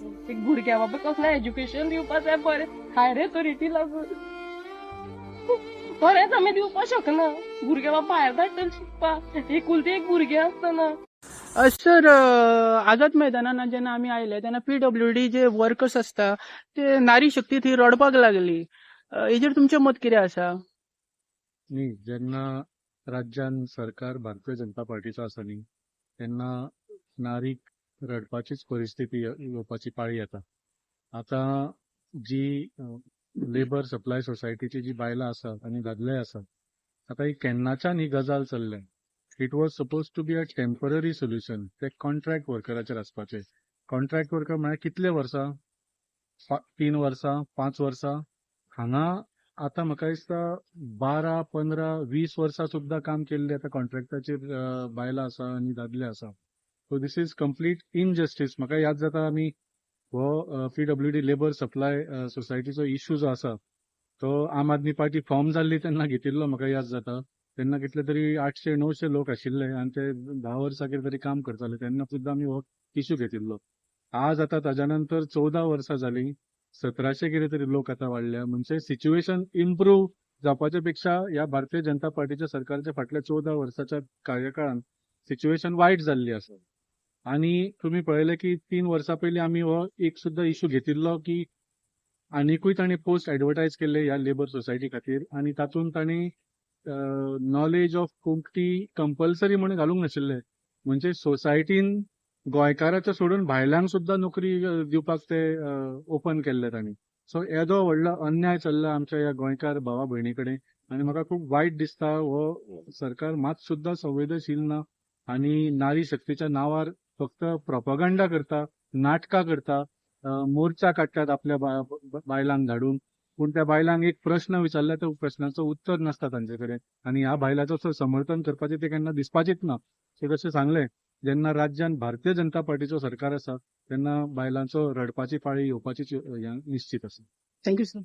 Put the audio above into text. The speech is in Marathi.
ते भुरग्या बाबा कसलें एज्युकेशन दिवपाक जाय बरें हायर एथॉरिटी लागून बरेंच आमी दिवपाक शकना भुरगे बाबा भायर धाडटले शिकपाक एकुलती एक भुरगें आसतना सर आझाद मैदानात जेन्ना आमी आयले तेन्ना PWD जे वर्कर्स असता ते नारी शक्ती थंय रडपाक लागली हेजेर तुमचें मत कितें आसा? न्ही जेन्ना राज्यान सरकार भारतीय जनता पार्टीचो आसा न्ही तेन्ना नारीक रडपाचीच परिस्थिती येवपाची पाळी येता. आतां जी लेबर सप्लाय सोसायटीची जी बायलां आसात आनी दादले आसात आतां ही केन्नाच्यान ही गजाल चल्ल्या. It was suppose to be a temporary solution. ते कॉन्ट्रॅक्ट वर्कराचेर आसपाचे. कॉन्ट्रॅक्ट वर्कर म्हळ्यार कितले वर्सां? 3 वर्सां 5 वर्सां हांगा आतां म्हाका दिसता 12, 15, 20 वर्सां सुद्दां काम केल्ले आतां कॉन्ट्रॅक्टाचेर बायलां आसा आनी दादले आसा. So this is complete injustice. म्हाका याद जाता आमी हो PWD लेबर सप्लाय सोसायटीचो इश्यू जो आसा तो आम आदमी पार्टी फॉर्म जाल्ली तेन्ना घेतिल्लो म्हाका याद जाता. तेन्ना कितले तरी 800-900 लोक आशिल्ले आनी ते 10 वर्सां कितें तरी काम करताले तेन्ना सुद्दां आमी हो इश्यू घेतिल्लो. आज आतां ताज्या नंतर 14 वर्सां जाली 1700 कितें तरी लोक आतां वाडल्या. म्हणजे सिच्युएशन इम्प्रूव्ह जावपाच्या पेक्षा ह्या भारतीय जनता पार्टीच्या सरकारच्या फाटल्या 14 वर्साच्या कार्यकाळान सिच्युएशन वायट जाल्ली आसा. आनी तुमी पळयलें की 3 वर्सां पयलीं आमी हो एक सुद्दां इश्यू घेतिल्लो की आनीकूय तांणी पोस्ट एडवर्टायज केल्ले ह्या लेबर सोसायटी खातीर आनी तातूंत तांणी नॉलेज ऑफ कुंकटी कंपल्सरी म्हणून घालूंक नाशिल्ले. म्हणजे सोसायटीन गोंयकारांचो सोडून भायल्यांक सुद्दां नोकरी दिवपाक ते ओपन केल्ले तांणी. सो येदो व्हडलो अन्याय चल्ला आमच्या ह्या गोंयकार भावा भयणी कडेन आनी म्हाका खूब वायट दिसता हो सरकार मात सुद्दां संवेदनशील ना आनी नारी शक्तीच्या नांवार फक्त प्रोपगंडा करता, नाटकां करता, मोर्चा काडटात आपल्या बायलांक धाडून. पूण त्या बायलांक एक प्रश्न विचारला त्या प्रश्नाचं उत्तर नसता तांचे कडेन आनी ह्या बायलांचो समर्थन करपाचें ते केन्ना दिसपाचेंच ना. सो तशें सांगलें जेन्ना राज्यान भारतीय जनता पार्टीचो सरकार आसा तेन्ना बायलांचो रडपाची पाळी येवपाचीच निश्चित आसा. Thank you sir.